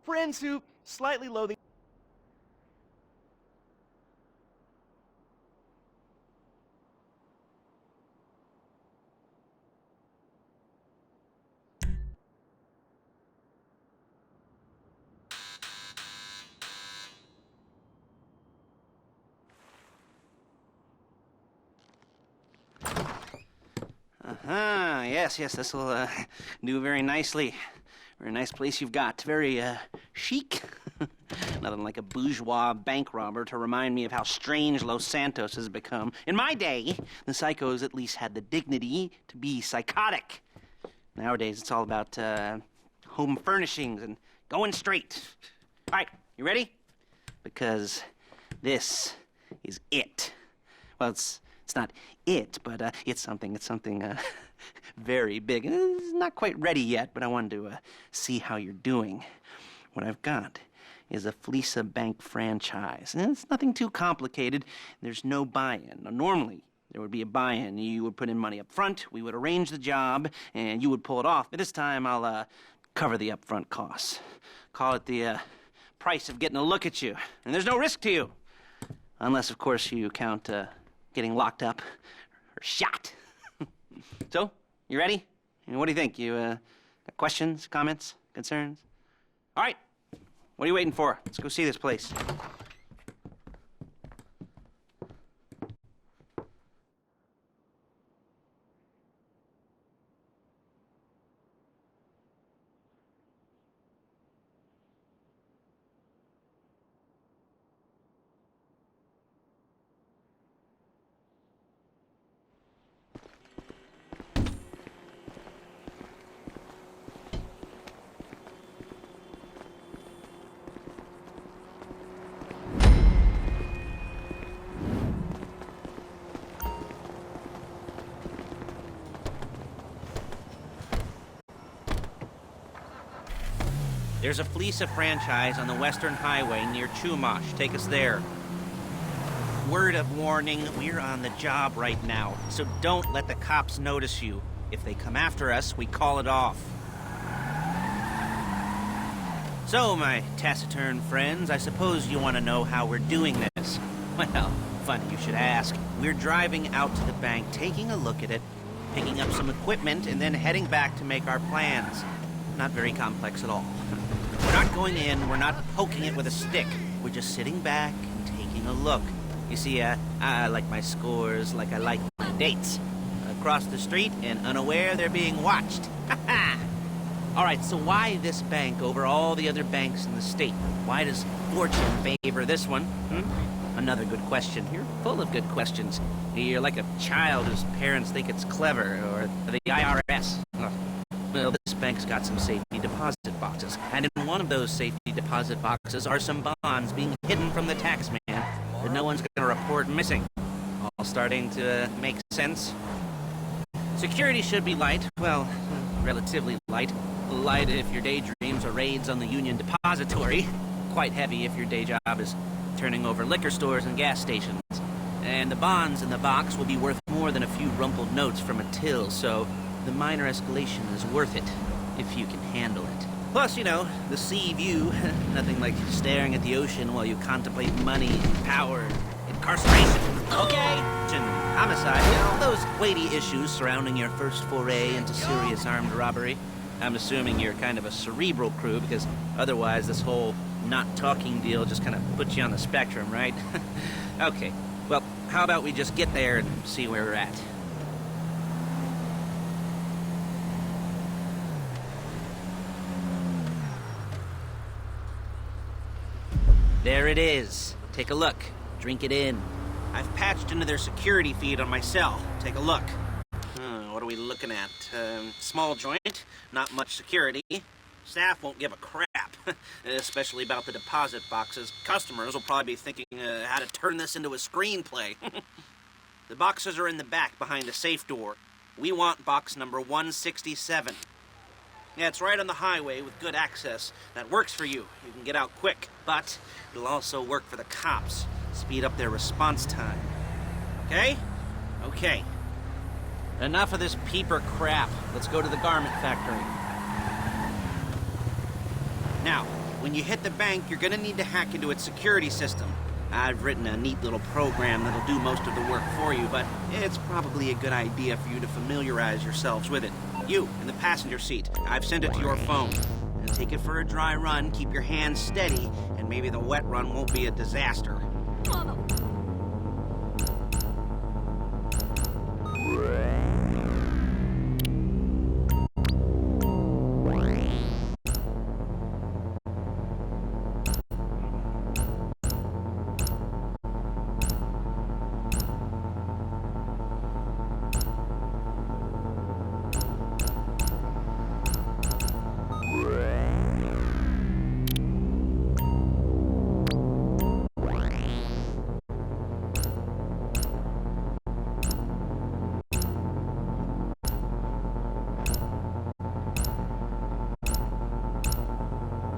friends who slightly loathe. Yes, this will do very nicely. Very nice place you've got. Very chic. Nothing like a bourgeois bank robber to remind me of how strange Los Santos has become. In my day, the psychos at least had the dignity to be psychotic. Nowadays, it's all about home furnishings and going straight. All right, you ready? Because this is it. Well, it's not it, but it's something very big. It's not quite ready yet, but I wanted to see how you're doing. What I've got is a fleeca bank franchise. And it's nothing too complicated. There's no buy-in. Now, normally, there would be a buy-in. You would put in money up front, we would arrange the job, and you would pull it off. But this time, I'll cover the upfront costs. Call it the price of getting a look at you. And there's no risk to you. Unless, of course, you count getting locked up or shot. So, you ready? What do you think? You got questions, comments, concerns? All right. What are you waiting for? Let's go see this place. There's a fleeca franchise on the Western Highway near Chumash. Take us there. Word of warning, we're on the job right now, so don't let the cops notice you. If they come after us, we call it off. So, my taciturn friends, I suppose you want to know how we're doing this. Well, funny you should ask. We're driving out to the bank, taking a look at it, picking up some equipment, and then heading back to make our plans. Not very complex at all. We're not going in, we're not poking it with a stick. We're just sitting back and taking a look. You see, I like my scores like I like my dates. Across the street and unaware they're being watched. Ha-ha! All right, so why this bank over all the other banks in the state? Why does fortune favor this one? Another good question. You're full of good questions. You're like a child whose parents think it's clever, or the IRS. Well, this bank's got some safety deposit boxes, and in one of those safety deposit boxes are some bonds being hidden from the tax man that no one's gonna report missing. All starting to make sense? Security should be light, well, relatively light. Light if your daydreams are raids on the Union Depository. Quite heavy if your day job is turning over liquor stores and gas stations. And the bonds in the box will be worth more than a few rumpled notes from a till, so the minor escalation is worth it, if you can handle it. Plus, you know, the sea view, nothing like staring at the ocean while you contemplate money, power, incarceration, homicide, you know, those weighty issues surrounding your first foray into serious armed robbery. I'm assuming you're kind of a cerebral crew, because otherwise this whole not talking deal just kind of puts you on the spectrum, right? Okay, well, how about we just get there and see where we're at? There it is. Take a look. Drink it in. I've patched into their security feed on my cell. Take a look. What are we looking at? Small joint, not much security. Staff won't give a crap, especially about the deposit boxes. Customers will probably be thinking how to turn this into a screenplay. The boxes are in the back behind a safe door. We want box number 167. Yeah, it's right on the highway with good access. That works for you. You can get out quick, but it'll also work for the cops. Speed up their response time. Okay? Okay. Enough of this peeper crap. Let's go to the garment factory. Now, When you hit the bank, you're gonna need to hack into its security system. I've written a neat little program that'll do most of the work for you, but it's probably a good idea for you to familiarize yourselves with it. You, in the passenger seat, I've sent it to your phone. And take it for a dry run, keep your hands steady, and maybe the wet run won't be a disaster.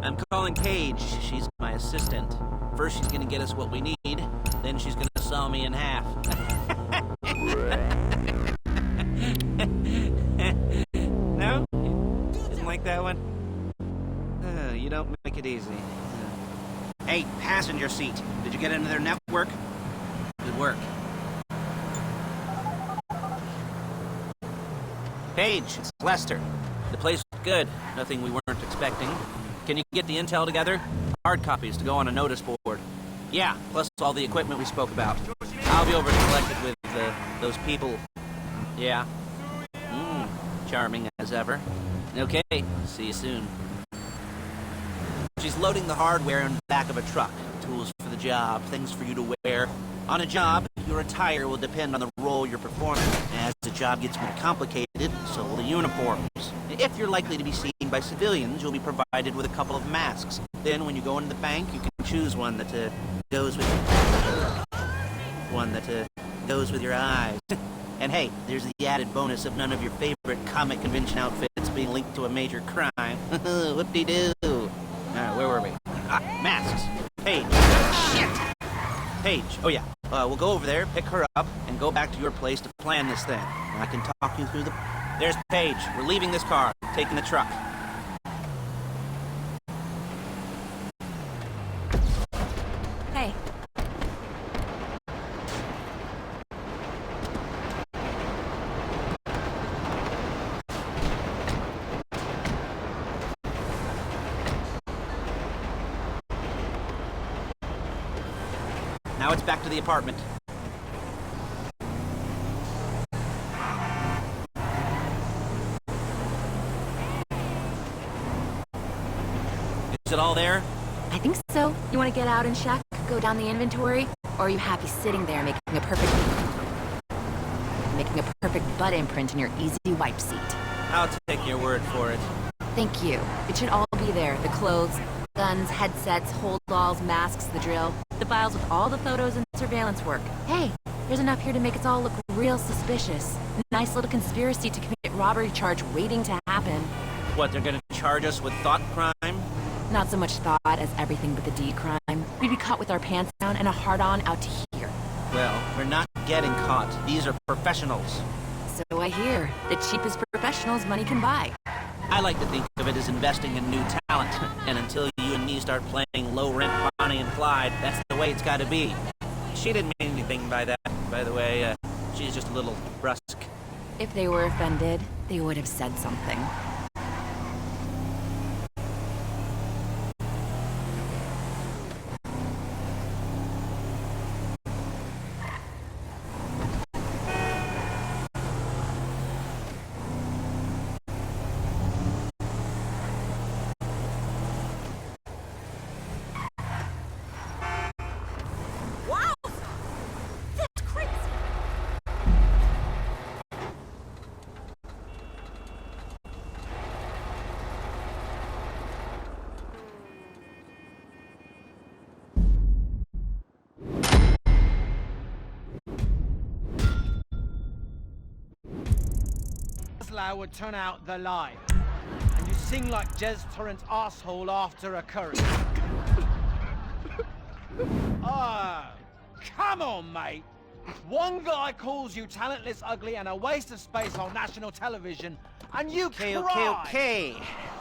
I'm calling Paige. She's my assistant. First she's gonna get us what we need, then she's gonna saw me in half. No? Didn't like that one? You don't make it easy. Hey, passenger seat. Did you get into their network? Good work. Paige, it's Lester. The place was good. Nothing we weren't expecting. Can you get the intel together? Hard copies to go on a notice board. Yeah, plus all the equipment we spoke about. I'll be over to collect it with those people. Yeah. Charming as ever. Okay, see you soon. She's loading the hardware in the back of a truck. Tools for the job, things for you to wear. On a job, your attire will depend on the role you're performing. As the job gets more complicated, so will the uniforms. If you're likely to be seen by civilians, you'll be provided with a couple of masks. Then when you go into the bank, you can choose one that goes with your eyes. And hey, there's the added bonus of none of your favorite comic convention outfits being linked to a major crime. Whoop-de-doo. Where were we? Masks. Paige. Shit! Paige. Oh yeah. We'll go over there, pick her up, and go back to your place to plan this thing. I can talk you through the... There's Paige. We're leaving this car, taking the truck. Hey. Now it's back to the apartment. Is it all there? I think so. You want to get out and check? Go down the inventory? Or are you happy sitting there making a perfect butt imprint in your easy wipe seat? I'll take your word for it. Thank you. It should all be there. The clothes, guns, headsets, hold-alls, masks, the drill. The files with all the photos and surveillance work. Hey, there's enough here to make us all look real suspicious. Nice little conspiracy to commit robbery charge waiting to happen. What, they're gonna charge us with thought crime? Not so much thought as everything but the D crime. We'd be caught with our pants down and a hard-on out to here. Well, we're not getting caught. These are professionals. So I hear. The cheapest professionals money can buy. I like to think of it as investing in new talent. And until you and me start playing low-rent Bonnie and Clyde, that's the way it's gotta be. She didn't mean anything by that, by the way. She's just a little brusque. If they were offended, they would have said something. Would turn out the light, and you sing like Jez Torrent's asshole after a curry. Oh, come on, mate. One guy calls you talentless, ugly, and a waste of space on national television, and you cry. Okay.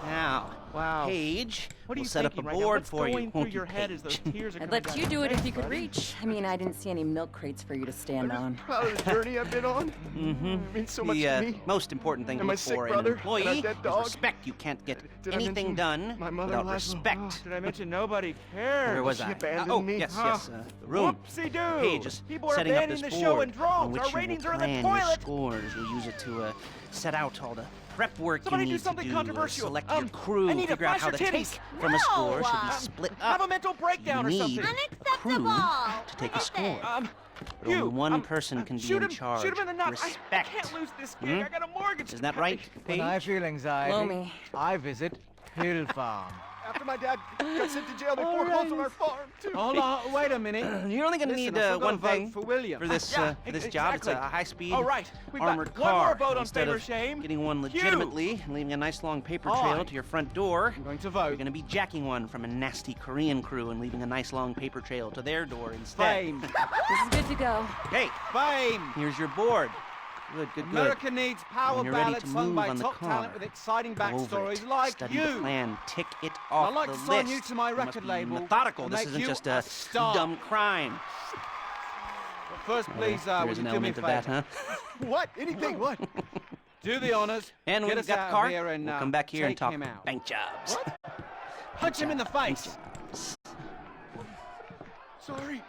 Now, Wow. Page. What are We'll you set up a thinking right now? board What's for you, going through won't you, your head as Paige? those tears are I'd coming let down you your do it if face, you could buddy? reach. I mean, I didn't see any milk crates for you to stand on. Proud of the journey I've been on. Mm-hmm. It means so much The to me. most important thing to And my look sick for in an brother, and employee our dead is dog. respect. You can't get Did I anything mention done my mother, without Laszlo? respect. Did I mention nobody cares? Where was She I? abandoned Oh, me. yes, Huh. yes. The room. Whoopsie-doo. Page is People are setting up abandoning this the show board in droves. on which Our you will ratings are in the plan toilet. your scores. You'll use it to set out all the prep work Somebody you do need something to do. controversial. Select your crew. I need to Figure out flash how your the titties. take from a score should be split up. Have a mental breakdown or You something. need crew to take a score. But You, only one person can be shoot in him, charge. Shoot him in the nuts. Respect. I can't lose this gig. I got a mortgage. Isn't to that pay. right, When I Paige? feel anxiety, Blow me. I visit Hill Farm. After my dad got sent to jail, they foreclosed on our farm, too. Hold on, wait a minute. You're only going to Listen, need I'm still gonna one vote thing for William. for this Yeah, job. It's exactly. a high-speed All right, we've got armored one more car. vote on Instead fame or of shame. getting one Cue. legitimately and leaving a nice long paper trail I to your front door, I'm going to you're vote. going to be jacking one from a nasty Korean crew and leaving a nice long paper trail to their door instead. Fame. This is good to go. Hey, Fame. here's your board. Good, good, good. America needs power When you're ready ballads to sung move by on the top car, talent with exciting Go over backstories it. like Study you. the plan. Tick it off I'd like the to sign list. you to my You must record be label methodical. and This make isn't you just a a star. dumb crime. But first, please, There would is you an do me a element of that, favor? huh? What? Anything? What? Do the honors. And when get we've us got out the of car, here and, we'll come back here and take talk him out. bank jobs. Punch him in the face. Sorry.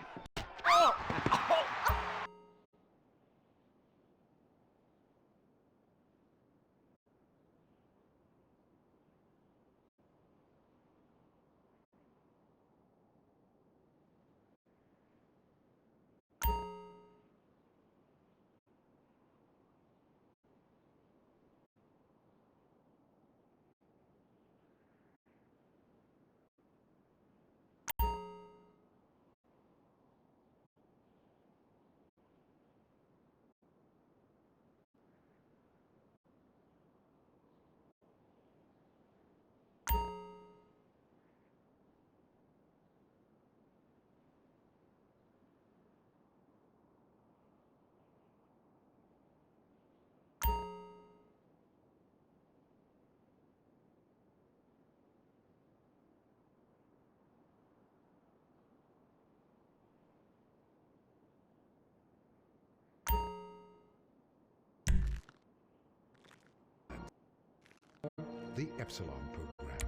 The Epsilon Program.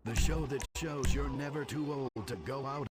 The show that shows you're never too old to go out